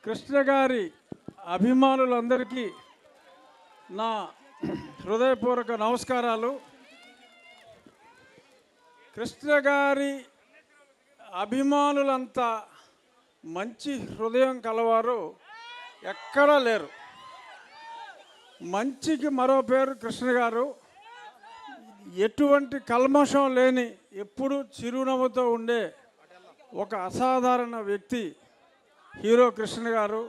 కృష్ణ గారి అభిమానులందరికీ నా హృదయపూర్వక నమస్కారాలు. కృష్ణ గారి అభిమానులంతా మంచి హృదయం కలవారు ఎక్కడా లేరు. మంచికి మరో పేరు కృష్ణ గారు. ఎటువంటి కల్మషం లేని, ఎప్పుడు చిరునవ్వుతో ఉండే ఒక అసాధారణ వ్యక్తి హీరో కృష్ణ గారు.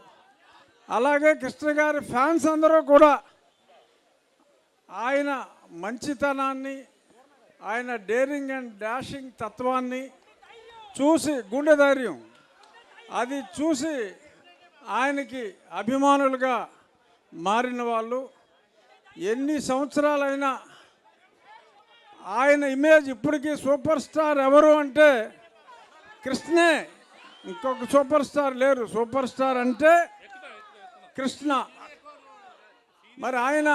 అలాగే కృష్ణ గారి ఫ్యాన్స్ అందరూ కూడా ఆయన మంచితనాన్ని, ఆయన డేరింగ్ అండ్ డాషింగ్ తత్వాన్ని చూసి, గుండె ధైర్యం అది చూసి ఆయనకి అభిమానులుగా మారిన వాళ్ళు. ఎన్ని సంవత్సరాలైనా ఆయన ఇమేజ్ ఇప్పటికీ సూపర్ స్టార్ ఎవరు అంటే కృష్ణే, ఇంకొక సూపర్ స్టార్ లేరు. సూపర్ స్టార్ అంటే కృష్ణ. మరి ఆయన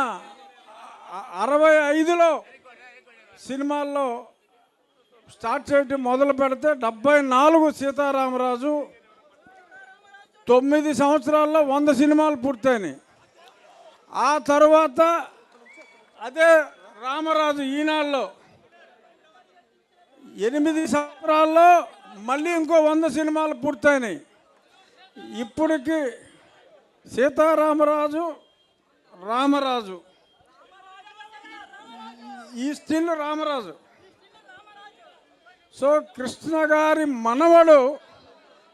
65లో సినిమాల్లో స్టార్ట్ చేయడం మొదలు పెడితే 74 సీతారామరాజు, 9 సంవత్సరాల్లో 100 సినిమాలు పూర్తయినాయి. ఆ తర్వాత అదే రామరాజు ఈనాడులో 8 సంవత్సరాల్లో మళ్ళీ ఇంకో 100 సినిమాలు పూర్తయినాయి. ఇప్పటికి సీతారామరాజు, రామరాజు, ఈ స్టిల్ రామరాజు. సో కృష్ణ గారి మనవడు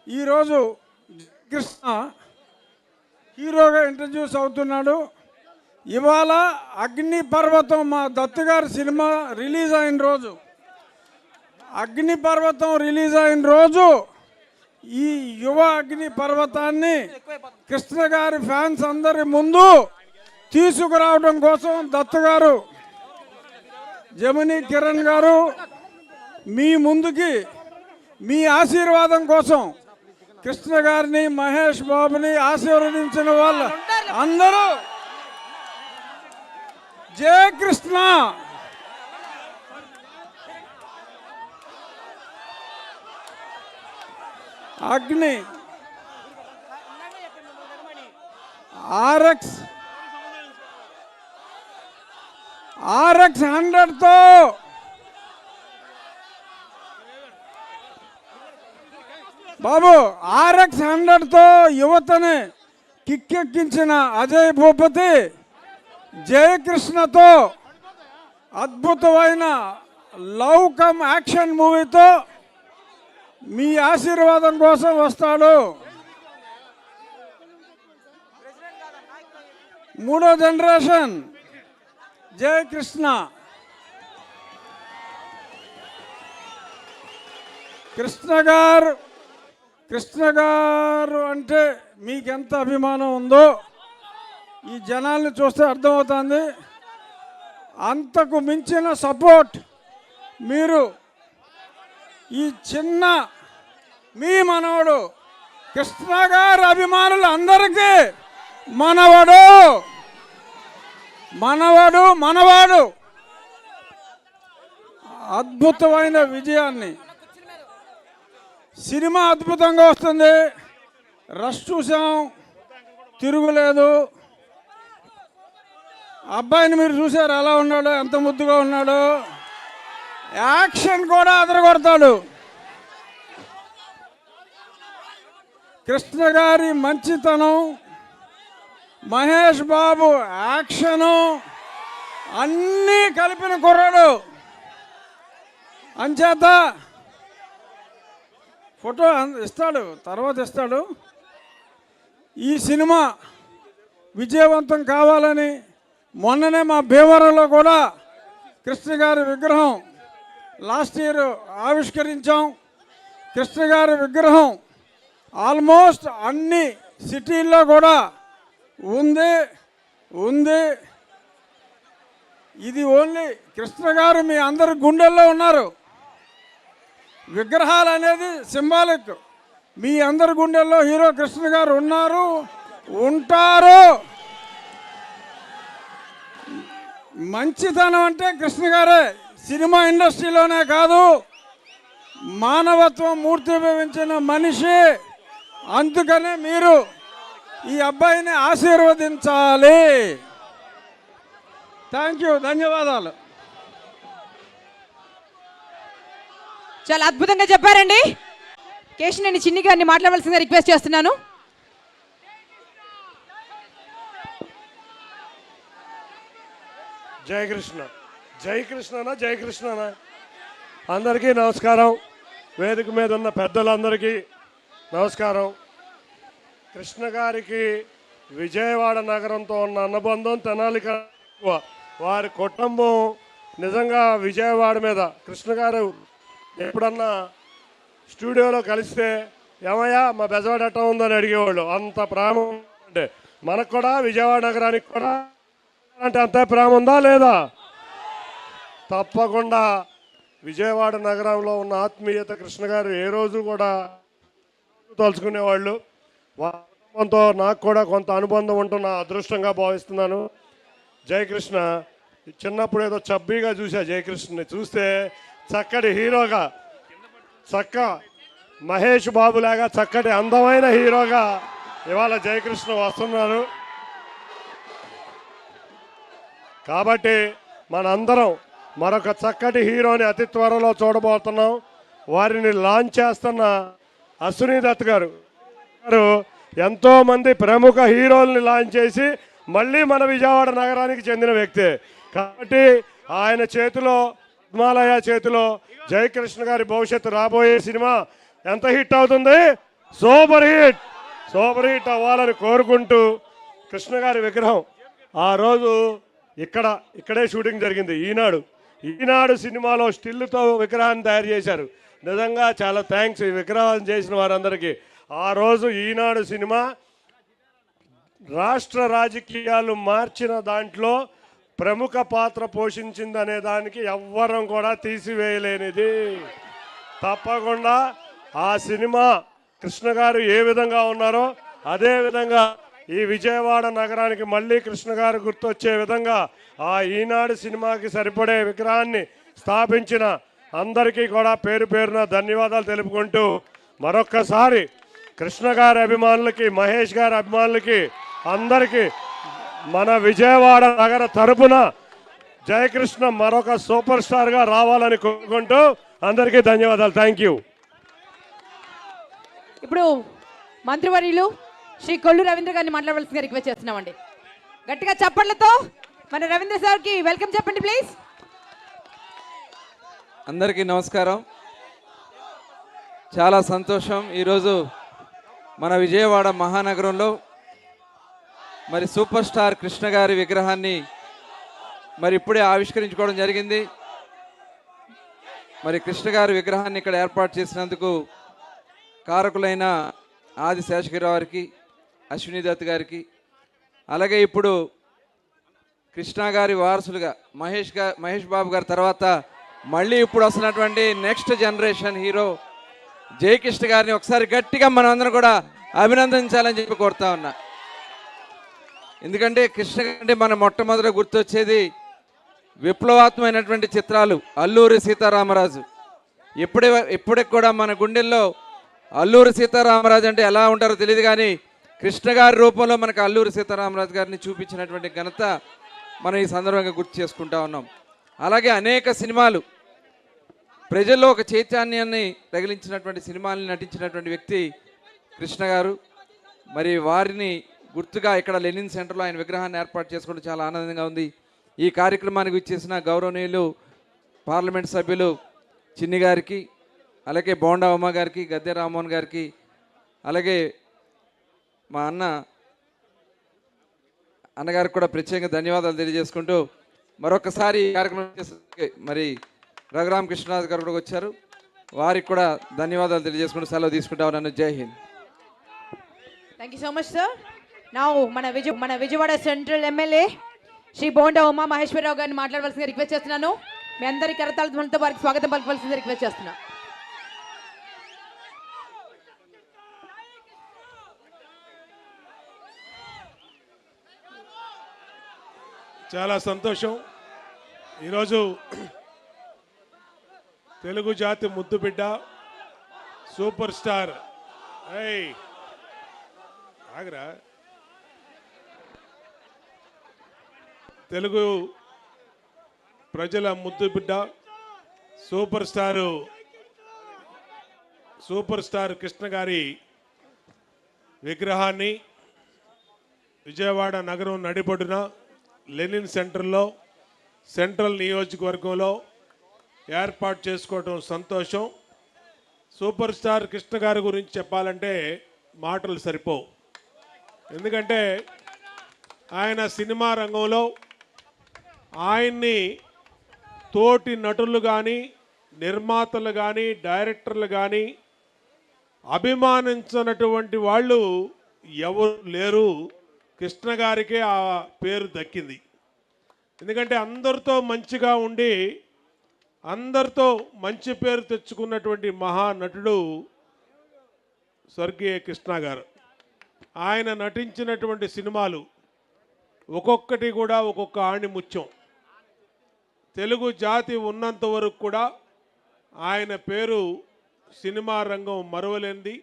ఈరోజు కృష్ణ హీరోగా ఇంట్రడ్యూస్ అవుతున్నాడు. ఇవాళ అగ్ని పర్వతం, మా దత్తు గారి సినిమా రిలీజ్ అయిన రోజు, అగ్ని పర్వతం రిలీజ్ అయిన రోజు ఈ యువ అగ్ని పర్వతాన్ని కృష్ణ గారి ఫ్యాన్స్ అందరి ముందు తీసుకురావడం కోసం దత్తు గారు, జమినీ కిరణ్ గారు మీ ముందుకి మీ ఆశీర్వాదం కోసం కృష్ణ గారిని, మహేష్ బాబుని ఆశీర్వదించిన వాళ్ళు అందరూ జయ కృష్ణ. అగ్ని RX 100తో బాబు, RX 100తో యువతని కిక్కెక్కించిన అజయ్ భూపతి జయకృష్ణతో అద్భుతమైన లవ్ కమ్ యాక్షన్ మూవీతో మీ ఆశీర్వాదం కోసం వస్తాడు. 3వ జనరేషన్ జయకృష్ణ. కృష్ణ గారు అంటే మీకెంత అభిమానం ఉందో ఈ జనాల్ని చూస్తే అర్థమవుతుంది. అంతకు మించిన సపోర్ట్ మీరు ఈ చిన్న మీ మనవడు కృష్ణ గారి అభిమానులు అందరికీ మనవాడు అద్భుతమైన విజయాన్ని. సినిమా అద్భుతంగా వస్తుంది. రష్ చూసాం, తిరుగులేదు. అబ్బాయిని మీరు చూసారు ఎలా ఉన్నాడో, ఎంత ముద్దుగా ఉన్నాడో. యాక్షన్ కూడా అదరగొడతాడు. కృష్ణ గారి మంచితనం, మహేష్ బాబు యాక్షను అన్నీ కలిపిన కుర్రాడు. అంచేత ఫోటో ఇస్తాడు, తర్వాత ఇస్తాడు. ఈ సినిమా విజయవంతం కావాలని మొన్ననే మా భీమవరంలో కూడా కృష్ణ గారి విగ్రహం లాస్ట్ ఇయర్ ఆవిష్కరించాం. కృష్ణ గారి విగ్రహం ఆల్మోస్ట్ అన్ని సిటీల్లో కూడా ఉంది. ఇది ఓన్లీ కృష్ణ గారు మీ అందరి గుండెల్లో ఉన్నారు. విగ్రహాలు అనేది సింబాలిక్. మీ అందరి గుండెల్లో హీరో కృష్ణ గారు ఉన్నారు, ఉంటారు. మంచితనం అంటే కృష్ణ గారే. సినిమా ఇండస్ట్రీలోనే కాదు, మానవత్వం మూర్తిభవించిన మనిషి. అందుకనే మీరు ఈ అబ్బాయిని ఆశీర్వదించాలి. థ్యాంక్ యూ, ధన్యవాదాలు. చాలా అద్భుతంగా చెప్పారండి. కేశినేని చిన్ని గారిని మాట్లాడవలసిందిగా రిక్వెస్ట్ చేస్తున్నాను. జై కృష్ణ, జై కృష్ణనా, జై కృష్ణనా. అందరికీ నమస్కారం. వేదిక మీద ఉన్న పెద్దలందరికీ నమస్కారం. కృష్ణ గారికి విజయవాడ నగరంతో ఉన్న అనుబంధం తెనాలి ఎక్కువ. వారి కుటుంబం నిజంగా విజయవాడ మీద కృష్ణ గారు ఎప్పుడన్నా స్టూడియోలో కలిస్తే ఏమయ్యా మా బెజవాడ ఎట్టా ఉందని అడిగేవాళ్ళు. అంత ప్రేమ అంటే మనకు కూడా విజయవాడ నగరానికి కూడా అంటే అంత ప్రేమ ఉందా లేదా? తప్పకుండా విజయవాడ నగరంలో ఉన్న ఆత్మీయత కృష్ణ గారు ఏ రోజు కూడా తలుచుకునేవాళ్ళు. వారి కుటుంబంతో నాకు కూడా కొంత అనుబంధం ఉంటున్న అదృష్టంగా భావిస్తున్నాను. జయకృష్ణ చిన్నప్పుడు ఏదో చబ్బీగా చూసా. జయకృష్ణని చూస్తే చక్కటి హీరోగా, మహేష్ బాబులాగా చక్కటి అందమైన హీరోగా ఇవాళ జయకృష్ణ వస్తున్నారు. కాబట్టి మనందరం మరొక చక్కటి హీరోని అతి త్వరలో చూడబోతున్నాం. వారిని లాంచ్ చేస్తున్న అశ్విని దత్ గారు ఎంతోమంది ప్రముఖ హీరోల్ని లాంచ్ చేసి మళ్ళీ మన విజయవాడ నగరానికి చెందిన వ్యక్తే. కాబట్టి ఆయన చేతిలో, హిమాలయ చేతిలో జయకృష్ణ గారి భవిష్యత్తు రాబోయే సినిమా ఎంత హిట్ అవుతుంది? సూపర్ హిట్, సూపర్ హిట్ అవ్వాలని కోరుకుంటూ కృష్ణ గారి విగ్రహం ఆ రోజు ఇక్కడే షూటింగ్ జరిగింది. ఈనాడు సినిమాలో స్టిల్తో విగ్రహాన్ని తయారు చేశారు. నిజంగా చాలా థ్యాంక్స్ ఈ విగ్రహం చేసిన వారందరికీ. ఆ రోజు ఈనాడు సినిమా రాష్ట్ర రాజకీయాలు మార్చిన దాంట్లో ప్రముఖ పాత్ర పోషించింది అనే దానికి ఎవ్వరం కూడా తీసివేయలేనిది. తప్పకుండా ఆ సినిమా కృష్ణ గారు ఏ విధంగా ఉన్నారో అదే విధంగా ఈ విజయవాడ నగరానికి మళ్ళీ కృష్ణ గారు గుర్తొచ్చే విధంగా ఆ ఈనాడు సినిమాకి సరిపడే విగ్రహాన్ని స్థాపించిన అందరికీ కూడా పేరు పేరున ధన్యవాదాలు తెలుపుకుంటూ మరొక్కసారి కృష్ణ గారి అభిమానులకి, మహేష్ గారి అభిమానులకి అందరికీ మన విజయవాడ నగర తరపున జయకృష్ణ మరొక సూపర్ స్టార్గా రావాలని కోరుకుంటూ అందరికీ ధన్యవాదాలు. Thank you. ఇప్పుడు మంత్రివర్యులు శ్రీ కొల్లు రవీంద్ర గారిని మాట్లాడవలసిందిగా రిక్వెస్ట్ చేస్తున్నామండి. గట్టిగా చప్పట్లతో మన రవీంద్ర సార్కి వెల్కమ్ చెప్పండి ప్లీజ్. అందరికీ నమస్కారం. చాలా సంతోషం. ఈరోజు మన విజయవాడ మహానగరంలో మరి సూపర్ స్టార్ కృష్ణ గారి విగ్రహాన్ని మరి ఇప్పుడే ఆవిష్కరించుకోవడం జరిగింది. మరి కృష్ణ గారి విగ్రహాన్ని ఇక్కడ ఏర్పాటు చేసినందుకు కారకులైన ఆది శేషగిరి వారికి, అశ్విని దత్ గారికి, అలాగే ఇప్పుడు కృష్ణ గారి వారసులుగా మహేష్ బాబు గారి తర్వాత మళ్ళీ ఇప్పుడు వస్తున్నటువంటి నెక్స్ట్ జనరేషన్ హీరో జయకృష్ణ గారిని ఒకసారి గట్టిగా మనం అందరం కూడా అభినందించాలని చెప్పి కోరుతా ఉన్నా. ఎందుకంటే కృష్ణ అంటే మన మొట్టమొదట గుర్తొచ్చేది విప్లవాత్మకమైనటువంటి చిత్రాలు. అల్లూరి సీతారామరాజు. ఇప్పటికి కూడా మన గుండెల్లో అల్లూరి సీతారామరాజు అంటే ఎలా ఉంటారో తెలియదు, కానీ కృష్ణ గారి రూపంలో మనకు అల్లూరి సీతారామరాజు గారిని చూపించినటువంటి ఘనత మనం ఈ సందర్భంగా గుర్తు చేసుకుంటా ఉన్నాం. అలాగే అనేక సినిమాలు ప్రజల్లో ఒక చైతన్యాన్ని తగిలించినటువంటి సినిమాల్ని నటించినటువంటి వ్యక్తి కృష్ణ గారు. మరి వారిని గుర్తుగా ఇక్కడ లెనిన్ సెంటర్లో ఆయన విగ్రహాన్ని ఏర్పాటు చేసుకోవడం చాలా ఆనందంగా ఉంది. ఈ కార్యక్రమానికి ఇచ్చేసిన గౌరవనీయులు పార్లమెంట్ సభ్యులు చిన్ని గారికి, అలాగే బోండా ఉమ్మ గారికి, గద్దె రామ్మోహన్ గారికి, అలాగే మా అన్నగారికి కూడా ప్రత్యేకంగా ధన్యవాదాలు తెలియజేసుకుంటూ మరొకసారి ఈ కార్యక్రమం మరి రఘురామ కృష్ణరాజు గారు కూడా వచ్చారు, వారికి కూడా ధన్యవాదాలు తెలియజేసుకుంటూ సెలవు తీసుకుంటా ఉన్నాను. జై Hind. Thank you so much sir. నా మన విజయవాడ సెంట్రల్ ఎమ్మెల్యే శ్రీ బోండా ఉమా మహేశ్వరరావు గారిని మాట్లాడవలసిందిగా రిక్వెస్ట్ చేస్తున్నాను. మీ అందరి కరతాళతో వారికి స్వాగతం పలకవలసిందిగా రిక్వెస్ట్ చేస్తున్నాను. చాలా సంతోషం. ఈరోజు తెలుగు జాతి ముద్దు బిడ్డ సూపర్ స్టార్ ఆగరా తెలుగు ప్రజల ముద్దు బిడ్డ సూపర్ స్టార్ కృష్ణ గారి విగ్రహాన్ని విజయవాడ నగరం నడిబొడ్డున లెనిన్ సెంటర్లో సెంట్రల్ నియోజకవర్గంలో ఏర్పాటు చేసుకోవడం సంతోషం. సూపర్ స్టార్ కృష్ణ గారి గురించి చెప్పాలంటే మాటలు సరిపోవు. ఎందుకంటే ఆయన సినిమా రంగంలో ఆయన్ని తోటి నటులు కానీ నిర్మాతలు కానీ డైరెక్టర్లు కానీ అభిమానించినటువంటి వాళ్ళు ఎవరు లేరు. కృష్ణ గారికే ఆ పేరు దక్కింది. ఎందుకంటే అందరితో మంచిగా ఉండి అందరితో మంచి పేరు తెచ్చుకున్నటువంటి మహానటుడు స్వర్గీయ కృష్ణ గారు. ఆయన నటించినటువంటి సినిమాలు ఒక్కొక్కటి కూడా ఒక్కొక్క ఆణిముత్యం. తెలుగు జాతి ఉన్నంత వరకు కూడా ఆయన పేరు సినిమా రంగం మరువలేనిది.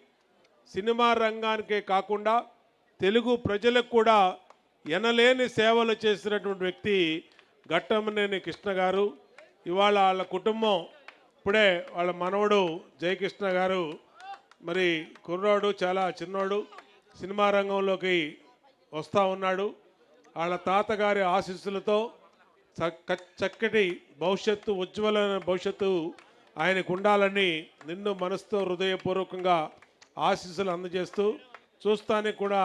సినిమా రంగానికే కాకుండా తెలుగు ప్రజలకు కూడా ఎనలేని సేవలు చేసినటువంటి వ్యక్తి ఘట్టమనేని కృష్ణ గారు. ఇవాళ వాళ్ళ కుటుంబం ఇప్పుడే వాళ్ళ మనవడు జయకృష్ణ గారు మరి కుర్రాడు చాలా చిన్నోడు సినిమా రంగంలోకి వస్తూ ఉన్నాడు. వాళ్ళ తాతగారి ఆశీస్సులతో చక్కటి భవిష్యత్తు ఉజ్వలమైన భవిష్యత్తు ఆయనకు ఉండాలని నిన్ను మనసుతో హృదయపూర్వకంగా ఆశీస్సులు అందజేస్తూ చూస్తానికి కూడా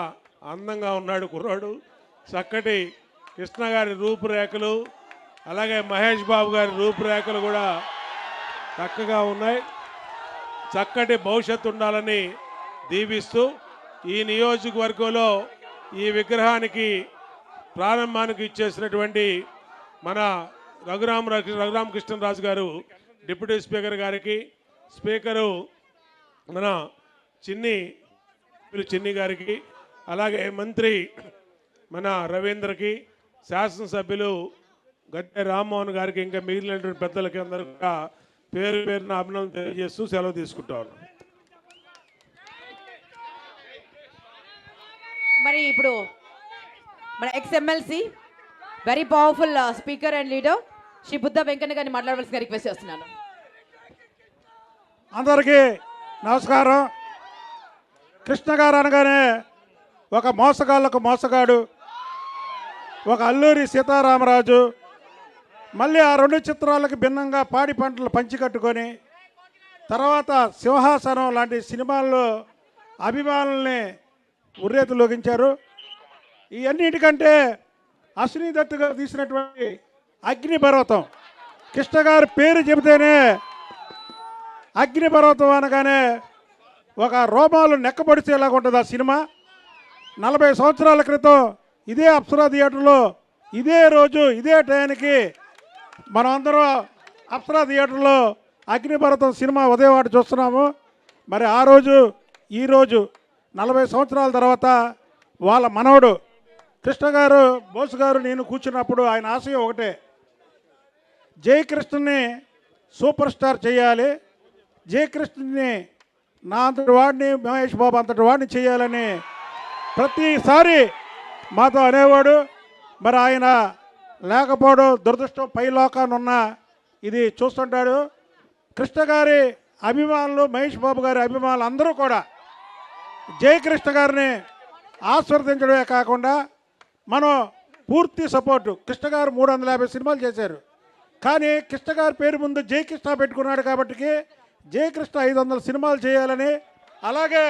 అందంగా ఉన్నాడు కుర్రాడు. చక్కటి కృష్ణ గారి రూపురేఖలు అలాగే మహేష్ బాబు గారి రూపురేఖలు కూడా చక్కగా ఉన్నాయి. చక్కటి భవిష్యత్తు ఉండాలని దీవిస్తూ ఈ నియోజకవర్గంలో ఈ విగ్రహానికి ప్రారంభానికి ఇచ్చేసినటువంటి మన రఘురామకృష్ణరాజు గారు డిప్యూటీ స్పీకర్ గారికి, స్పీకరు మన చిన్ని గారికి, అలాగే మంత్రి మన రవీంద్రకి, శాసనసభ్యులు గద్దె రామ్మోహన్ గారికి, ఇంకా మిగిలినటువంటి పెద్దలకి అందరూ కూడా పేరు పేరున అభినందనలు తెలియజేస్తూ సెలవు తీసుకుంటాను. మరి ఇప్పుడు మన ex MLC very powerful speaker and leader Shri Buddha Venkanna గారిని మాట్లాడవలసిందిగా రిక్వెస్ట్ చేస్తున్నాను. అందరికీ నమస్కారం. కృష్ణ గారు అనగానే ఒక మోసగాళ్ళకు మోసగాడు, ఒక అల్లూరి సీతారామరాజు, మళ్ళీ ఆ రెండు చిత్రాలకు భిన్నంగా పాడి పంటలు పంచికట్టుకొని తర్వాత సింహాసనం లాంటి సినిమాల్లో అభిమానుల్ని ఉర్రేతులోగించారు. ఇవన్నిటికంటే అశ్విని దత్ గారు తీసినటువంటి అగ్నిపర్వతం, కృష్ణ గారి పేరు చెబితేనే అగ్నిపర్వతం అనగానే ఒక రోమాలు నెక్కబడిచేలాగా ఉంటుంది ఆ సినిమా. 40 సంవత్సరాల క్రితం ఇదే అప్సరా థియేటర్లో ఇదే రోజు ఇదే టైంకి మనం అందరం అప్సరా థియేటర్లో అగ్నిపర్వతం సినిమా ఉదయవాడ చూస్తున్నాము. మరి ఆ రోజు ఈరోజు 40 సంవత్సరాల తర్వాత వాళ్ళ మనవడు కృష్ణ గారు బోస్ గారు నేను కూర్చున్నప్పుడు ఆయన ఆశయం ఒకటే, జయకృష్ణని సూపర్ స్టార్ చేయాలి, జయకృష్ణని నా అంతటి వాడిని మహేష్ బాబు అంతటి వాడిని చేయాలని ప్రతిసారి మాతో అనేవాడు. మరి ఆయన లేకపోవడం దురదృష్టం, పై లోకానున్న ఇది చూస్తుంటాడు. కృష్ణ గారి అభిమానులు, మహేష్ బాబు గారి అభిమానులు అందరూ కూడా జయకృష్ణ గారిని ఆస్వాదించడమే కాకుండా మనం పూర్తి సపోర్టు. కృష్ణ గారు 350 సినిమాలు చేశారు, కానీ కృష్ణ గారి పేరు ముందు జయకృష్ణ పెట్టుకున్నాడు కాబట్టి జయకృష్ణ 500 సినిమాలు చేయాలని, అలాగే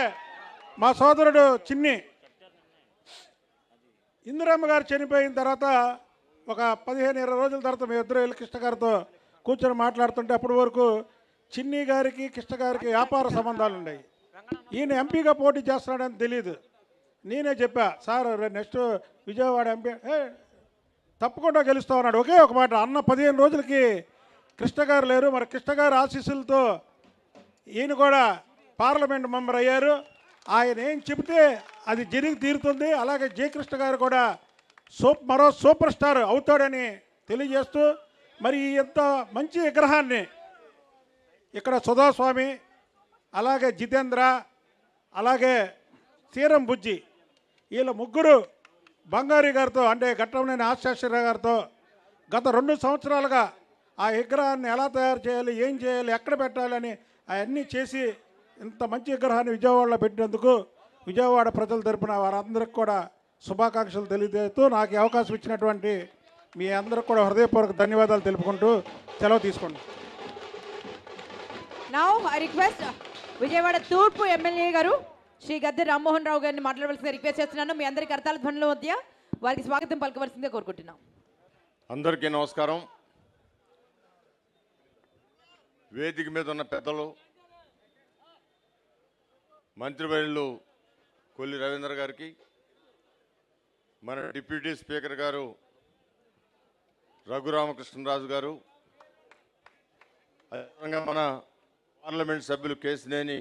మా సోదరుడు చిన్ని ఇందిరమ్మ గారు చనిపోయిన తర్వాత ఒక 15-20 రోజుల తర్వాత మేము ఇద్దరు వెళ్ళి కృష్ణ గారితో కూర్చొని మాట్లాడుతుంటే అప్పటి వరకు చిన్ని గారికి కృష్ణ గారికి వ్యాపార సంబంధాలు ఉన్నాయి. ఈయన ఎంపీగా పోటీ చేస్తున్నాడని తెలియదు. నేనే చెప్పా, సార్ నెక్స్ట్ విజయవాడ ఎంపీ తప్పకుండా గెలుస్తా ఉన్నాడు. ఒకే ఒక మాట అన్న 15 రోజులకి కృష్ణ గారు లేరు. మరి కృష్ణ గారి ఆశీస్సులతో ఈయన కూడా పార్లమెంట్ మెంబర్ అయ్యారు. ఆయన ఏం చెబితే అది జరిగి తీరుతుంది. అలాగే జయకృష్ణ గారు కూడా మరో సూపర్ స్టార్ అవుతాడని తెలియజేస్తూ మరి ఇంత మంచి విగ్రహాన్ని ఇక్కడ సుధాస్వామి, అలాగే జితేంద్ర, అలాగే సీరం బుజ్జి, వీళ్ళ ముగ్గురు బంగారి గారితో అంటే ఘట్టంనేని ఆశేశ్వర గారితో గత 2 సంవత్సరాలుగా ఆ విగ్రహాన్ని ఎలా తయారు చేయాలి, ఏం చేయాలి, ఎక్కడ పెట్టాలని అవన్నీ చేసి ఇంత మంచి విగ్రహాన్ని విజయవాడలో పెట్టినందుకు విజయవాడ ప్రజల తరపున వారందరికీ కూడా శుభాకాంక్షలు తెలియజేస్తూ నాకు ఈ అవకాశం ఇచ్చినటువంటి మీ అందరికి కూడా హృదయపూర్వక ధన్యవాదాలు తెలుపుకుంటూ సెలవు తీసుకోండి. నౌ ఐ రిక్వెస్ట్ విజయవాడ తూర్పు ఎమ్మెల్యే గారు శ్రీ గద్దె రామ్మోహన్ రావు గారిని మాట్లాడవలసిందిగా రిక్వెస్ట్ చేస్తున్నాను. మీ అందరి కరతాళ ధ్వనుల మధ్య వారికి స్వాగతం పలకవలసిందిగా కోరుకుంటున్నాం. అందరికీ నమస్కారం. వేదిక మీద ఉన్న పెద్దలు, మంత్రివర్యులు కొల్లి రవీంద్ర గారికి, మన డిప్యూటీ స్పీకర్ గారు రఘురామకృష్ణరాజు గారు, అదేవిధంగా మన పార్లమెంట్ సభ్యులు కేసినేని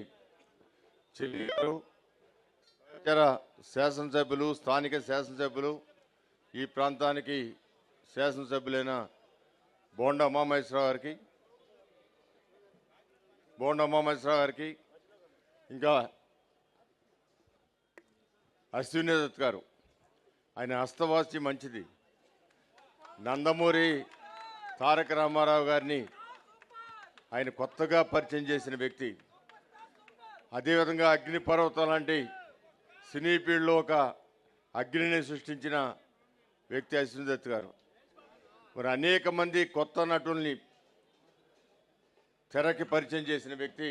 చెల్లి గారు, ఇతర శాసనసభ్యులు, స్థానిక శాసనసభ్యులు, ఈ ప్రాంతానికి శాసనసభ్యులైన బోండా ఉమామహేశ్వరరావు గారికి, ఇంకా అశ్విని దత్ గారు, ఆయన హస్తవాసి మంచిది. నందమూరి తారక రామారావు గారిని ఆయన కొత్తగా పరిచయం చేసిన వ్యక్తి. అదేవిధంగా అగ్నిపర్వతం లాంటి సినీ ఫీల్డ్లో ఒక అగ్నిని సృష్టించిన వ్యక్తి అశ్విని దత్ గారు. మరి అనేక మంది కొత్త నటుల్ని తెరకి పరిచయం చేసిన వ్యక్తి.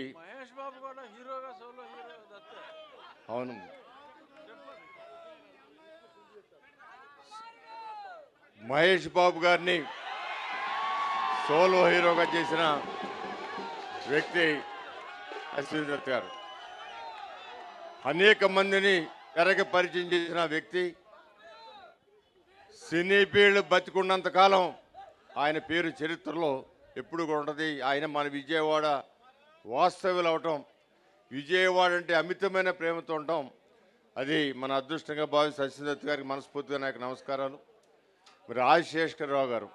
అవును, మహేష్ బాబు గారిని సోలో హీరోగా చేసిన వ్యక్తి అశ్విని దత్ గారు. అనేక మందిని తెరకి పరిచయం చేసిన వ్యక్తి. సినీ ఫీల్డ్ బతికున్నంత కాలం ఆయన పేరు చరిత్రలో ఎప్పుడు కూడా ఉంటుంది. ఆయన మన విజయవాడ వాస్తవ్యులు అవటం, విజయవాడ అంటే అమితమైన ప్రేమతో ఉంటాం, అది మన అదృష్టంగా భావించి అశ్విని దత్ గారికి మనస్ఫూర్తిగా నాకు నమస్కారాలు. మరి ఆదిశేషరావు గారు,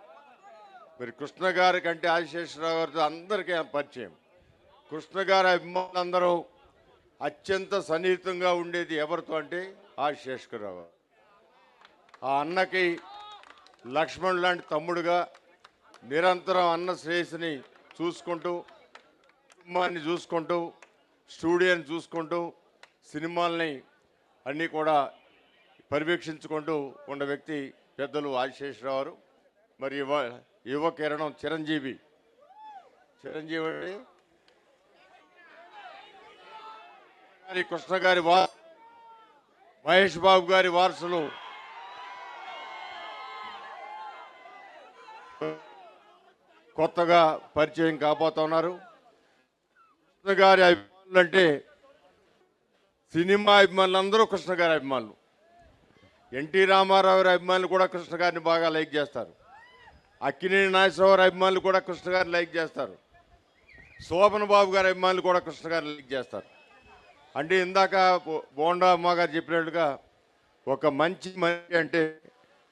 మరి కృష్ణ గారి కంటే ఆదిశేషరావు గారితో అందరికీ పరిచయం. కృష్ణ గారి అభిమానులందరూ అత్యంత సన్నిహితంగా ఉండేది ఎవరితో అంటే ఆదిశేషరావు గారు. ఆ అన్నకి లక్ష్మణ్ లాంటి తమ్ముడుగా నిరంతరం అన్న శ్రేయస్సుని చూసుకుంటూ, కుటుంబాన్ని చూసుకుంటూ, స్టూడియోని చూసుకుంటూ, సినిమాల్ని అన్నీ కూడా పర్యవేక్షించుకుంటూ ఉన్న వ్యక్తి పెద్దలు ఆదిశేషరావు గారు. మరి యువ కిరణం చిరంజీవి అంటే కృష్ణ గారి మహేష్ బాబు గారి వారసులు కొత్తగా పరిచయం కాబోతున్నారు. కృష్ణ గారి అభిమానులు అంటే సినిమా అభిమానులు అందరూ కృష్ణ గారి అభిమానులు. ఎన్టీ రామారావు గారి అభిమానులు కూడా కృష్ణ గారిని బాగా లైక్ చేస్తారు. అక్కినేని నాగేశ్వరరావు అభిమానులు కూడా కృష్ణ గారిని లైక్ చేస్తారు. శోభన్ బాబు గారి అభిమానులు కూడా కృష్ణ గారిని లైక్ చేస్తారు. అంటే ఇందాక బోండా అమ్మ గారు చెప్పినట్టుగా ఒక మంచి మనిషి అంటే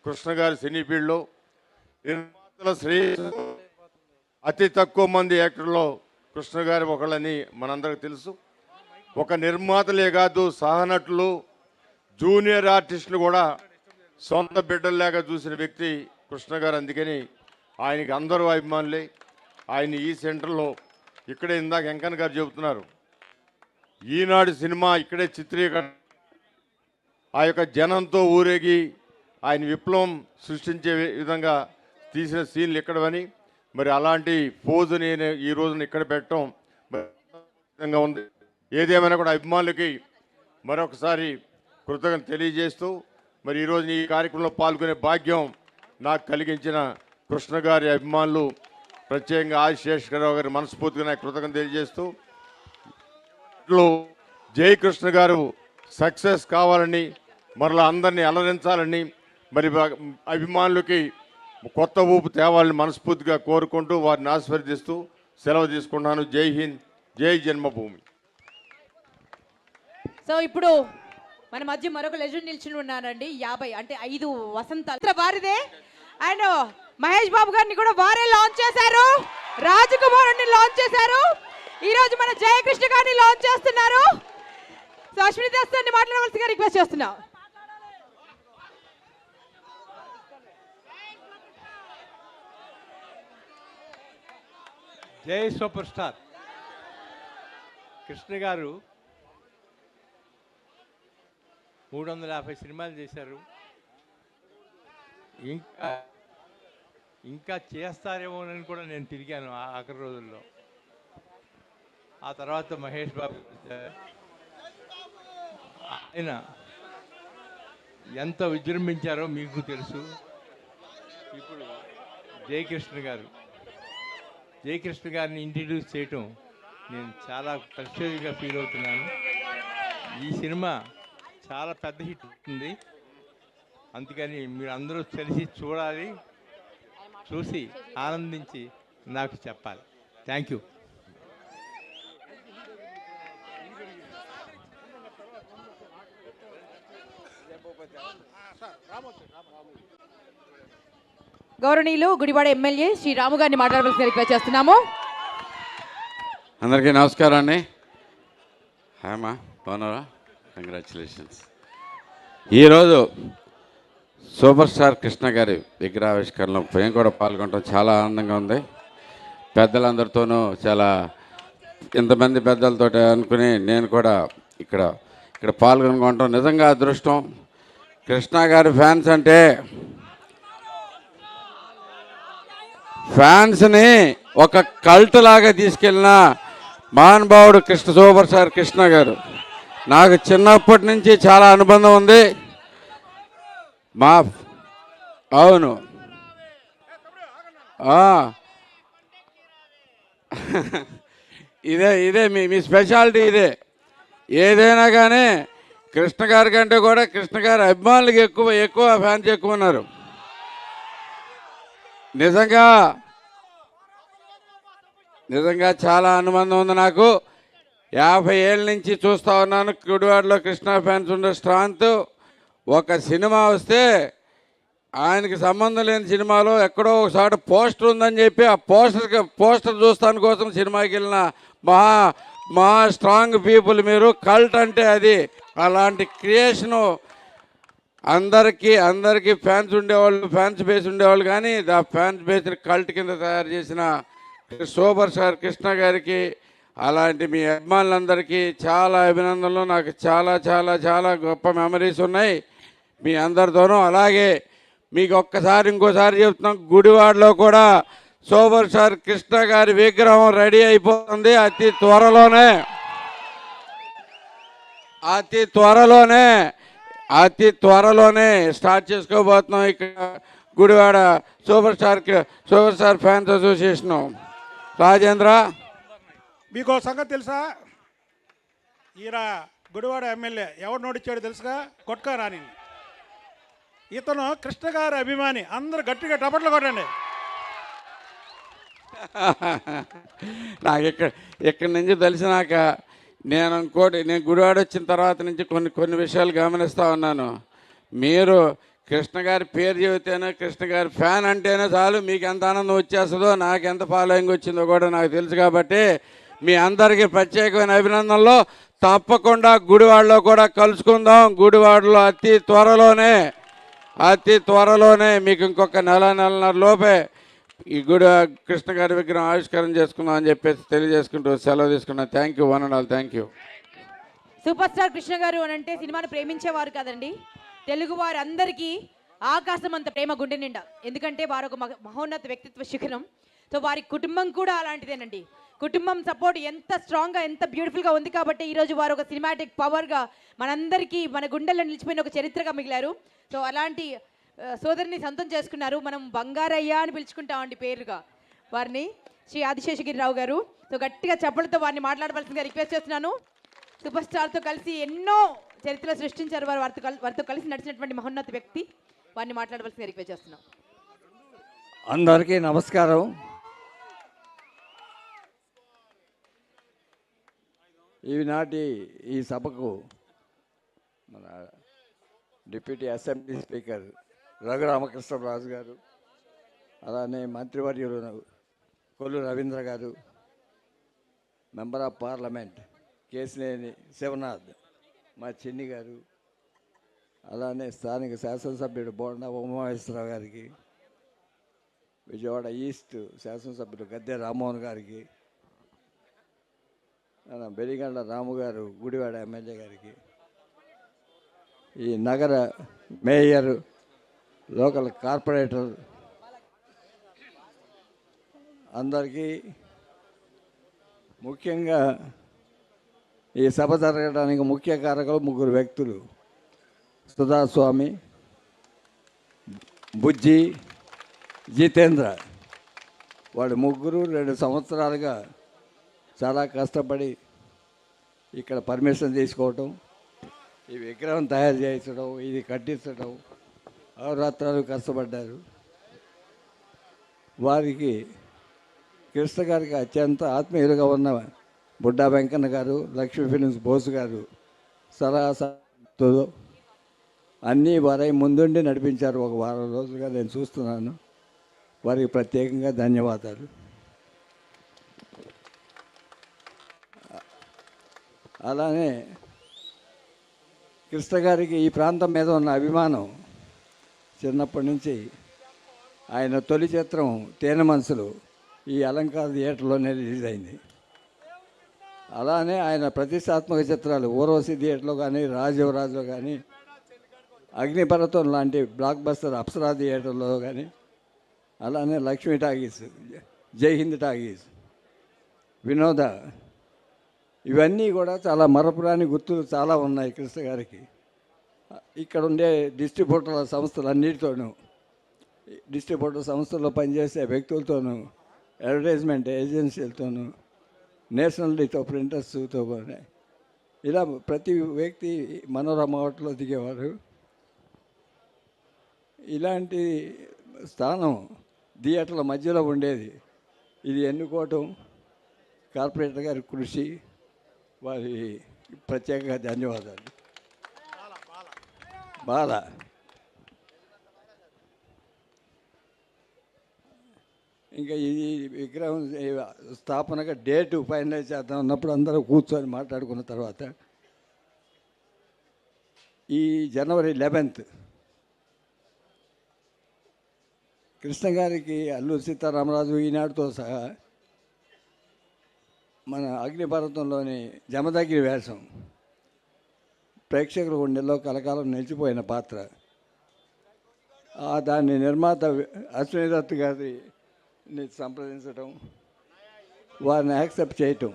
కృష్ణ గారి సినీ ఫీల్డ్లో నిర్మాతల శ్రేయస్సు అతి తక్కువ మంది యాక్టర్లో కృష్ణ గారి ఒకళ్ళని మనందరికీ తెలుసు. ఒక నిర్మాతలే కాదు, సహనటులు, జూనియర్ ఆర్టిస్టులు కూడా సొంత బిడ్డల్లాగా చూసిన వ్యక్తి కృష్ణ గారు. అందుకని ఆయనకి అందరూ అభిమానులే. ఆయన ఈ సెంటర్లో ఇక్కడే ఇందాక వెంకన్న గారు చెబుతున్నారు, ఈనాడు సినిమా ఇక్కడే చిత్రీకరణ, ఆ యొక్క జనంతో ఊరేగి ఆయన విప్లవం సృష్టించే విధంగా తీసిన సీన్లు ఇక్కడవని, మరి అలాంటి పోజు నేను ఈ రోజున ఇక్కడ పెట్టడం విధంగా ఉంది. ఏదేమైనా కూడా అభిమానులకి మరొకసారి కృతజ్ఞత తెలియజేస్తూ, మరి ఈరోజు ఈ కార్యక్రమంలో పాల్గొనే భాగ్యం నాకు కలిగించిన కృష్ణ గారి అభిమానులు, ప్రత్యేకంగా ఆదిశేషరావు గారి మనస్ఫూర్తిగా నాకు కృతజ్ఞత తెలియజేస్తూ, జై కృష్ణ గారు సక్సెస్ కావాలని, మరలా అందరినీ అలరించాలని, మరి అభిమానులకి కొత్త ఊపు తేవాలని మనస్ఫూర్తిగా కోరుకుంటూ వారిని ఆశీర్వదిస్తూ సెలవు తీసుకుంటున్నాను. జై హింద్, జై జన్మభూమి. సో ఇప్పుడు మన మధ్య మరొక లెజెండ్ నిల్చుని ఉన్నారండి. 50 అంటే 5 వసంతాలు వారిదే. అండ్ మహేష్ బాబు గారిని కూడా వారే లాంచ్ చేశారు, రాజకుమారుని లాంచ్ చేశారు, ఈ రోజు మన జయకృష్ణ గారిని లాంచ్ చేస్తున్నారు. సో అశ్విని దత్ మాట్లాడవలసిగా రిక్వెస్ట్ చేస్తున్నా. జై సూపర్ స్టార్ కృష్ణ గారు 350 సినిమాలు చేశారు. ఇంకా చేస్తారేమోనని కూడా నేను తిరిగాను ఆఖరి రోజుల్లో. ఆ తర్వాత మహేష్ బాబు ఆయన ఎంత విజృంభించారో మీకు తెలుసు. ఇప్పుడు జయకృష్ణ గారిని ఇంట్రడ్యూస్ చేయటం నేను చాలా ప్రత్యేకంగా ఫీల్ అవుతున్నాను. ఈ సినిమా చాలా పెద్ద హిట్ అవుతుంది. అందుకని మీరు అందరూ కలిసి చూడాలి, చూసి ఆనందించి నాకు చెప్పాలి. Thank you. గౌరవనీయులు గుడివాడ ఎమ్మెల్యే శ్రీ రాము గారిని మాట్లాడవలసిన రిక్వెస్ట్ చేస్తున్నాము. అందరికీ నమస్కారం అండి. హాయమ్మా, బాగున్నారా? కంగ్రాచులేషన్స్. ఈరోజు సూపర్ స్టార్ కృష్ణ గారి విగ్రహావిష్కరణలో మేము కూడా పాల్గొనడం చాలా ఆనందంగా ఉంది. పెద్దలందరితోనూ చాలా ఇంతమంది పెద్దలతో అనుకుని నేను కూడా ఇక్కడ పాల్గొనడం నిజంగా అదృష్టం. కృష్ణ గారి ఫ్యాన్స్ అంటే ఫ్యాన్స్ని ఒక కల్ట్ లాగా తీసుకెళ్ళిన మహానుభావుడు సూపర్ స్టార్ కృష్ణ గారు. నాకు చిన్నప్పటి నుంచి చాలా అనుబంధం ఉంది. అవును ఇదే మీ స్పెషాలిటీ ఇదే. ఏదైనా కానీ కృష్ణ గారి కంటే కూడా కృష్ణ గారి అభిమానులకి ఎక్కువ ఫ్యాన్స్ ఎక్కువ ఉన్నారు. నిజంగా చాలా అనుబంధం ఉంది నాకు. 50 ఏళ్ళ నుంచి చూస్తూ ఉన్నాను గుడివాడలో కృష్ణ ఫ్యాన్స్ ఉండే స్ట్రాంత్. ఒక సినిమా వస్తే ఆయనకి సంబంధం లేని సినిమాలో ఎక్కడో ఒకసారి పోస్టర్ ఉందని చెప్పి ఆ పోస్టర్ చూస్తాను కోసం సినిమాకి వెళ్ళిన మహా స్ట్రాంగ్ పీపుల్ మీరు. కల్ట్ అంటే అది. అలాంటి క్రియేషను అందరికీ ఫ్యాన్స్ బేస్ ఉండేవాళ్ళు, కానీ ఆ ఫ్యాన్స్ బేస్ని కల్ట్ కింద తయారు చేసిన సూపర్ స్టార్ కృష్ణ గారికి, అలాంటి మీ అభిమానులందరికీ చాలా అభినందనలు. నాకు చాలా చాలా చాలా గొప్ప మెమరీస్ ఉన్నాయి మీ అందరితోనూ. అలాగే మీకు ఇంకోసారి చెప్తున్నాం, గుడివాడలో కూడా సూపర్ స్టార్ కృష్ణ గారి విగ్రహం రెడీ అయిపోతుంది. అతి త్వరలోనే స్టార్ట్ చేసుకోబోతున్నాం ఇక్కడ Gudivada super star fans association. Rajendra, మీకు సంగతి తెలుసా? ఈయన గుడివాడ ఎమ్మెల్యే ఎవరు నోడిచ్చాడు తెలుసుగా? కొట్కా రాని. ఇతను కృష్ణ గారి అభిమాని. అందరూ గట్టిగా టపట్లు కొట్టండి. నాకు ఇక్కడి నుంచి తెలిసినాక నేను గుడివాడ వచ్చిన తర్వాత నుంచి కొన్ని విషయాలు గమనిస్తూ ఉన్నాను. మీరు కృష్ణ గారి పేరు చెబితేనే, కృష్ణ గారి ఫ్యాన్ అంటేనే చాలు మీకు ఎంత ఆనందం వచ్చేస్తుందో, నాకు ఎంత ఫాలోయింగ్ వచ్చిందో కూడా నాకు తెలుసు. కాబట్టి మీ అందరికీ ప్రత్యేకమైన అభినందనలు. తప్పకుండా గుడివాడలో కూడా కలుసుకుందాం. గుడివాడలో అతి త్వరలోనే మీకు ఇంకొక నెలన్నర లోపే ఈ కృష్ణ గారి విగ్రహం ఆవిష్కరణ చేసుకుందాం అని చెప్పేసి తెలియజేసుకుంటూ సెలవు తీసుకున్నాను. Thank you, one and all. Thank you. Super star Krishna గారు అని అంటే సినిమాను ప్రేమించేవారు కదండి, తెలుగు వారు అందరికీ ఆకాశం అంత ప్రేమ గుండె నిండా. ఎందుకంటే వారు ఒక మహోన్నత వ్యక్తిత్వ శిఖరం. సో వారి కుటుంబం కూడా అలాంటిదేనండి. కుటుంబం సపోర్ట్ ఎంత స్ట్రాంగ్గా, ఎంత బ్యూటిఫుల్గా ఉంది కాబట్టి ఈరోజు వారు ఒక సినిమాటిక్ పవర్గా మనందరికీ మన గుండెల్లో నిలిచిపోయిన ఒక చరిత్రగా మిగిలారు. సో అలాంటి సోదరిని సొంతం చేసుకున్నారు. మనం బంగారయ్య అని పిలుచుకుంటామండి పేరుగా వారిని, శ్రీ ఆదిశేషగిరిరావు గారు. సో గట్టిగా చప్పలతో వారిని మాట్లాడవలసిందిగా రిక్వెస్ట్ చేస్తున్నాను. సూపర్ స్టార్తో కలిసి ఎన్నో చరిత్రలు సృష్టించారు వారితో కలిసి నడిచినటువంటి మహోన్నత వ్యక్తి. వారిని మాట్లాడవలసిందిగా రిక్వెస్ట్ చేస్తున్నాం. అందరికీ నమస్కారం. ఈనాటి ఈ సభకు మన డిప్యూటీ అసెంబ్లీ స్పీకర్ రఘురామకృష్ణరాజు గారు, అలానే మంత్రివర్యులు Kollu Ravindra garu, member of parliament Kesineni Sivanath, మా చిన్ని గారు, అలానే స్థానిక శాసనసభ్యుడు బోండా ఉమామహేశ్వరరావు గారికి, విజయవాడ ఈస్ట్ శాసనసభ్యుడు గద్దె రామ్మోహన్ గారికి, బెలిగండ్ల రాము గారు గుడివాడ ఎమ్మెల్యే గారికి, ఈ నగర మేయర్, లోకల్ కార్పొరేటర్ అందరికీ, ముఖ్యంగా ఈ సభ జరగడానికి ముఖ్య కారకులు 3 వ్యక్తులు: సుధాస్వామి, బుజ్జి, జితేంద్ర. వాళ్ళు 3 2 సంవత్సరాలుగా చాలా కష్టపడి ఇక్కడ పర్మిషన్ తీసుకోవటం, ఈ విగ్రహం తయారు చేయించడం, ఇది కట్టించడం, అహోరాత్రాలు కష్టపడ్డారు. వారికి కృష్ణ గారికి అత్యంత ఆత్మీయులుగా ఉన్న బుడ్డా వెంకన్న గారు, లక్ష్మీ ఫిలిమ్స్ బోసు గారు సలహాతో అన్నీ వారై ముందుండి నడిపించారు. ఒక వారం రోజులుగా నేను చూస్తున్నాను. వారికి ప్రత్యేకంగా ధన్యవాదాలు. అలానే కృష్ణ గారికి ఈ ప్రాంతం మీద ఉన్న అభిమానం చిన్నప్పటి నుంచి, ఆయన తొలి చిత్రం తేనె మనసులు ఈ అలంకార థియేటర్లోనే రిలీజ్ అయింది. అలానే ఆయన ప్రతిష్టాత్మక చిత్రాలు ఊర్వశి థియేటర్లో కానీ, రాజీవరాజులో కానీ, అగ్నిపర్వతం లాంటి బ్లాక్ బస్టర్ అప్సరా థియేటర్లో కానీ, అలానే లక్ష్మీ టాకీస్, జై హింద్ టాకీస్, వినోద, ఇవన్నీ కూడా చాలా మరపురాని గుర్తులు చాలా ఉన్నాయి కృష్ణ గారికి. ఇక్కడ ఉండే డిస్ట్రిబ్యూటర్ల సంస్థలన్నిటితోనూ, డిస్ట్రిబ్యూటర్ సంస్థల్లో పనిచేసే వ్యక్తులతోనూ, అడ్వర్టైజ్మెంట్ ఏజెన్సీలతోనూ, నేషనల్తో ప్రింటర్స్తో ఇలా ప్రతి వ్యక్తి మనోరమ హోటల్లో దిగేవారు. ఇలాంటి స్థానం థియేటర్ల మధ్యలో ఉండేది. ఇది ఎన్నుకోవటం కార్పొరేటర్ గారి కృషి. వారి ప్రత్యేకంగా ధన్యవాదాలు. బాల ఇంకా ఈ విగ్రహం స్థాపనగా డేటు ఫైనలైజ్ చేద్దాం అన్నప్పుడు అందరూ కూర్చొని మాట్లాడుకున్న తర్వాత ఈ జనవరి 11 కృష్ణ గారికి అల్లూరి సీతారామరాజు ఈనాడుతో సహా మన అగ్నిపర్వతంలోని జమదగ్ని వేషం ప్రేక్షకుల గుండెల్లో కలకాలం నిలిచిపోయిన పాత్ర. దాన్ని నిర్మాత అశ్విని దత్ గారిని సంప్రదించడం, వారిని యాక్సెప్ట్ చేయటం.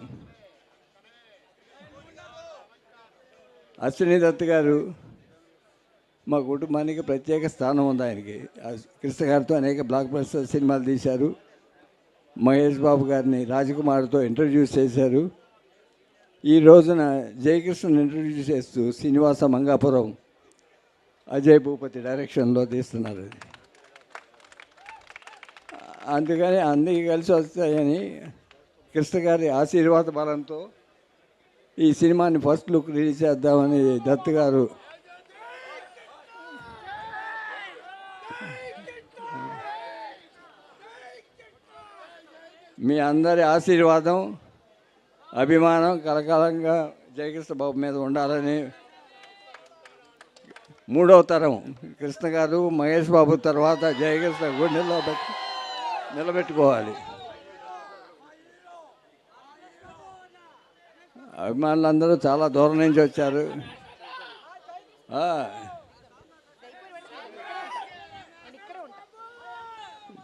అశ్విని దత్ గారు మా కుటుంబానికి ప్రత్యేక స్థానం ఉంది. ఆయనకి కృష్ణ గారితో అనేక బ్లాక్ బస్టర్ సినిమాలు తీశారు. మహేష్ బాబు గారిని రాజకుమార్తో ఇంట్రడ్యూస్ చేశారు. ఈ రోజున జయకృష్ణని ఇంట్రడ్యూస్ చేస్తూ శ్రీనివాస మంగాపురం అజయ్ భూపతి డైరెక్షన్లో తీస్తున్నారు. అందుకని అన్నీ కలిసి వస్తాయని కృష్ణ గారి ఆశీర్వాద బలంతో ఈ సినిమాని ఫస్ట్ లుక్ రిలీజ్ చేద్దామని దత్ గారు మీ అందరి ఆశీర్వాదం, అభిమానం కలకాలంగా జయకృష్ణ బాబు మీద ఉండాలని, 3వ తరం కృష్ణ గారు మహేష్ బాబు తర్వాత జయకృష్ణ గుండెల్లో నిలబెట్టుకోవాలి. అభిమానులందరూ చాలా దూరం నుంచి వచ్చారు.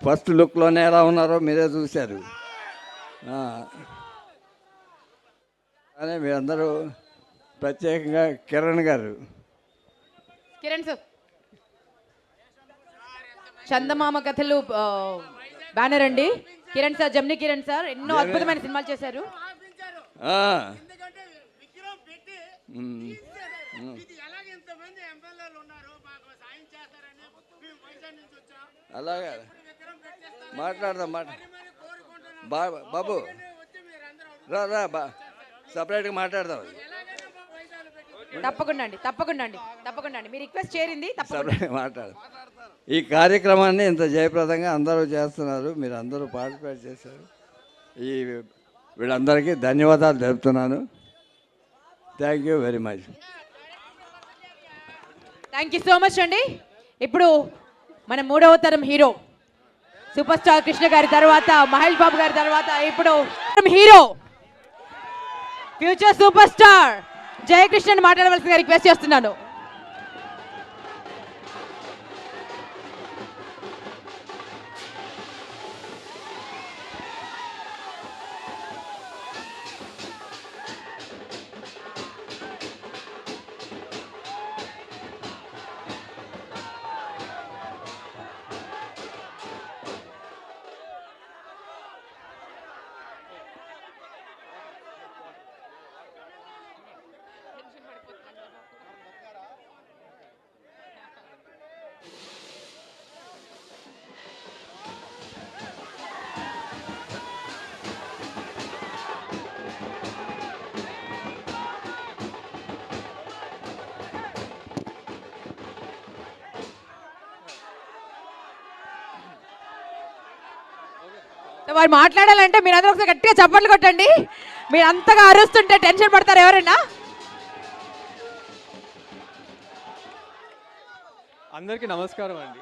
ఫస్ట్ లుక్లోనే ఎలా ఉన్నారో మీరే చూశారు. కానీ మీరందరూ ప్రత్యేకంగా కిరణ్ గారు, కిరణ్ సార్, చందమామ కథలు బ్యానర్ అండి. కిరణ్ సార్, జమ్ని కిరణ్ సార్ ఎన్నో అద్భుతమైన సినిమాలు చేశారు. అలాగే మాట్లాడదాం. బాబు రా సపరేట్గా మాట్లాడదాం. తప్పకుండా అండి మీ రిక్వెస్ట్ చేరింది. సపరేట్గా మాట్లాడదాం. ఈ కార్యక్రమాన్ని ఇంత జయప్రదంగా అందరూ చేస్తున్నారు. మీరు అందరూ పార్టిసిపేట్ చేశారు. వీళ్ళందరికీ ధన్యవాదాలు తెలుపుతున్నాను. Thank you very much. Thank you so much అండి. ఇప్పుడు మన 3వ తరం హీరో సూపర్ స్టార్ కృష్ణ గారి తర్వాత, మహేష్ బాబు గారి తర్వాత ఇప్పుడు హీరో ఫ్యూచర్ సూపర్ స్టార్ జయకృష్ణని మాట్లాడవలసిందిగా రిక్వెస్ట్ చేస్తున్నాను. వారు మాట్లాడాలంటే మీరు అందరూ ఒకసారి గట్టిగా చప్పట్లు కొట్టండి. మీరు అంతగా అరుస్తుంటే టెన్షన్ పడతారు ఎవరైనా. అందరికీ నమస్కారం అండి.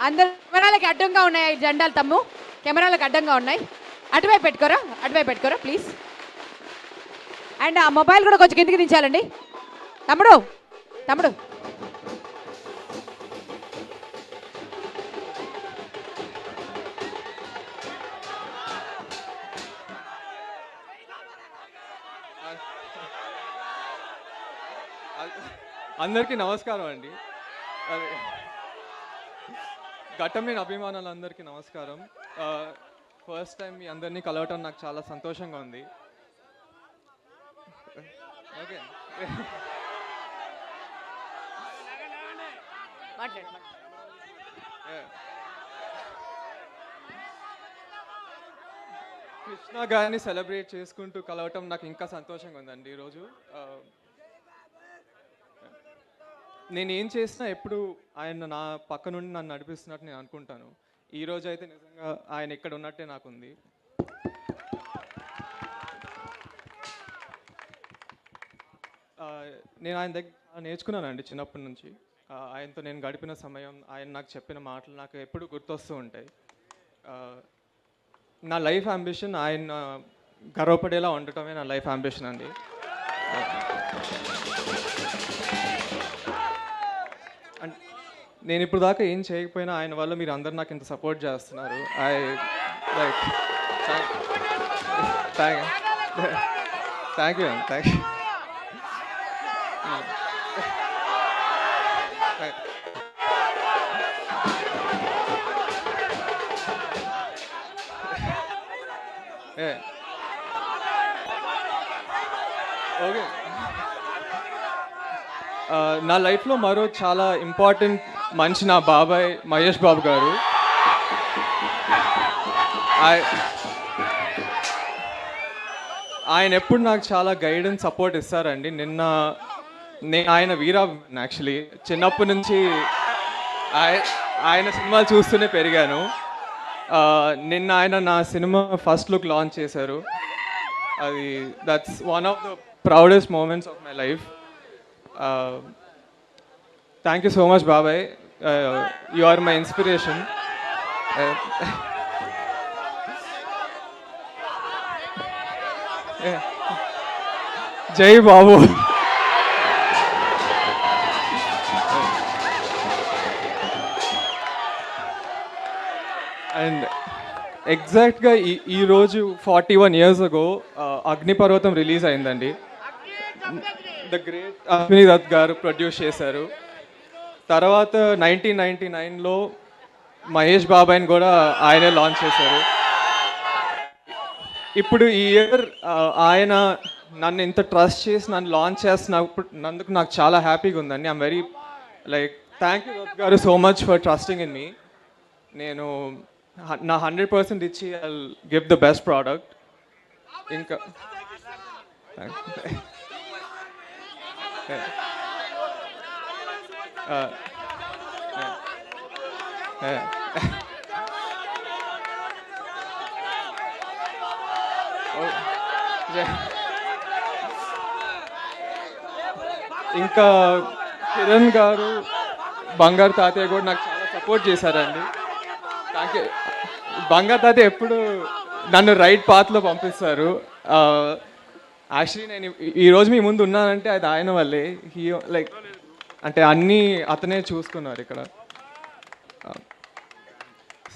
అందరు కెమెరాలకి అడ్డంగా ఉన్నాయి జెండాలు. తమ్ము కెమెరాలకు అడ్డంగా ఉన్నాయి. అటువైపు పెట్టుకోరా ప్లీజ్. అండ్ ఆ మొబైల్ కూడా కొంచెం కిందికి దించాలండి. తమ్ముడు అందరికీ నమస్కారం అండి. ఘట్టమైన అభిమానులందరికీ నమస్కారం. ఫస్ట్ టైం మీ అందరినీ కలవటం నాకు చాలా సంతోషంగా ఉంది. ఓకే, కృష్ణ గారిని సెలబ్రేట్ చేసుకుంటూ కలవటం నాకు ఇంకా సంతోషంగా ఉందండి. ఈరోజు నేను ఏం చేసినా ఎప్పుడు ఆయన నా పక్క నుండి నన్ను నడిపిస్తున్నట్టు నేను అనుకుంటాను. ఈరోజు అయితే నిజంగా ఆయన ఇక్కడ ఉన్నట్టే నాకుంది. నేను ఆయన దగ్గర నేర్చుకున్నానండి చిన్నప్పటి నుంచి. ఆయనతో నేను గడిపిన సమయం, ఆయన నాకు చెప్పిన మాటలు నాకు ఎప్పుడు గుర్తొస్తూ ఉంటాయి. నా లైఫ్ అంబిషన్ ఆయన గర్వపడేలా ఉండటమే నా లైఫ్ అంబిషన్ అండి. నేను ఇప్పుడు దాకా ఏం చేయకపోయినా ఆయన వల్ల మీరు అందరు నాకు ఇంత సపోర్ట్ చేస్తున్నారు. Thank you. ఓకే, నా లైఫ్లో మరో చాలా ఇంపార్టెంట్ మనిషి నా బాబాయ్ మహేష్ బాబు గారు. ఆయన ఎప్పుడు నాకు చాలా గైడెన్స్ సపోర్ట్ ఇస్తారండి. నేను ఆయన వీరా యాక్చువల్లీ చిన్నప్పటి నుంచి ఆయన సినిమాలు చూస్తూనే పెరిగాను. నిన్న ఆయన నా సినిమా ఫస్ట్ లుక్ లాంచ్ చేశారు. అది that's one of the proudest moments of my life. Thank you so much బాబాయ్. You are my inspiration. జై బాబు. అండ్ ఎగ్జాక్ట్గా ఈరోజు 41 years ago అగ్నిపర్వతం రిలీజ్ అయిందండి. ద గ్రేట్ అశ్విని దత్ గారు ప్రొడ్యూస్ చేశారు. తర్వాత 1999లో మహేష్ బాబాయ్ని కూడా ఆయనే లాంచ్ చేశారు. ఇప్పుడు ఈ ఇయర్ ఆయన నన్ను ఇంత ట్రస్ట్ చేసి నన్ను లాంచ్ చేస్తున్నందుకు నాకు చాలా హ్యాపీగా ఉందండి. I'm very thank you Dutt గారు so much for trusting in me. నేను నా 100% ఇచ్చి I will give the best product. ఇంకా ఇంకా కిరణ్ గారు, బంగారు తాతయ్య కూడా నాకు చాలా సపోర్ట్ చేశారండి. Thank you. బంగారు తాతయ్య ఎప్పుడు నన్ను రైట్ పాత్లో పంపిస్తారు. యాక్చువల్లీ నేను ఈరోజు మీ ముందు ఉన్నానంటే అది ఆయన వల్లే. లైక్ అంటే అన్నీ అతనే చూసుకున్నారు ఇక్కడ.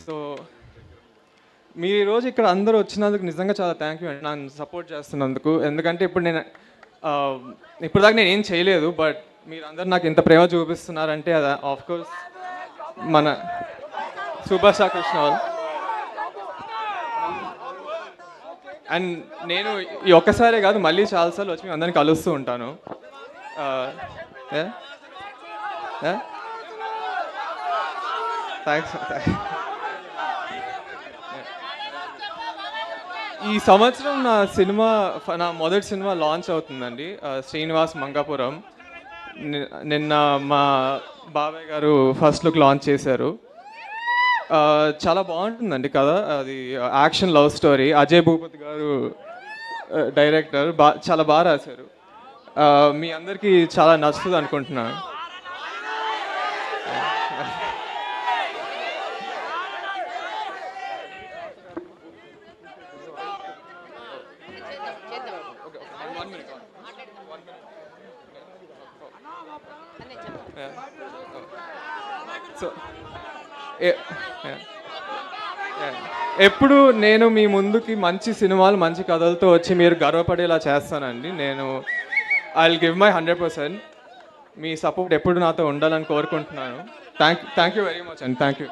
సో మీరు ఈరోజు ఇక్కడ అందరూ వచ్చినందుకు నిజంగా చాలా థ్యాంక్ యూ అండి, నన్ను సపోర్ట్ చేస్తున్నందుకు. ఎందుకంటే ఇప్పుడు నేను ఇప్పుడు దాకా నేను ఏం చేయలేదు, బట్ మీరందరూ నాకు ఇంత ప్రేమ చూపిస్తున్నారంటే అది ఆఫ్ కోర్స్ మన సూపర్ స్టార్ కృష్ణ వాళ్ళు. అండ్ నేను ఈ ఒక్కసారే కాదు, మళ్ళీ చాలాసార్లు వచ్చి మేము అందరిని కలుస్తూ ఉంటాను. థ్యాంక్స్. ఈ సంవత్సరం నా మొదటి సినిమా లాంచ్ అవుతుందండి, శ్రీనివాస్ మంగాపురం. నిన్న మా బాబాయ్ గారు ఫస్ట్ లుక్ లాంచ్ చేశారు. చాలా బాగుంటుందండి కదా, అది action love story. Ajay Bhupathi గారు డైరెక్టర్, చాలా బాగా రాశారు. మీ అందరికీ చాలా నచ్చుతుంది అనుకుంటున్నాను. సో ఎప్పుడు నేను మీ ముందుకి మంచి సినిమాలు, మంచి కథలతో వచ్చి మీరు గర్వపడేలా చేస్తానండి. నేను I will give my 100%. Me support ఎప్పుడు నాతో ఉండాలని కోరుకుంటున్నాను. థ్యాంక్ యూ వెరీ మచ్ అండి. Thank you.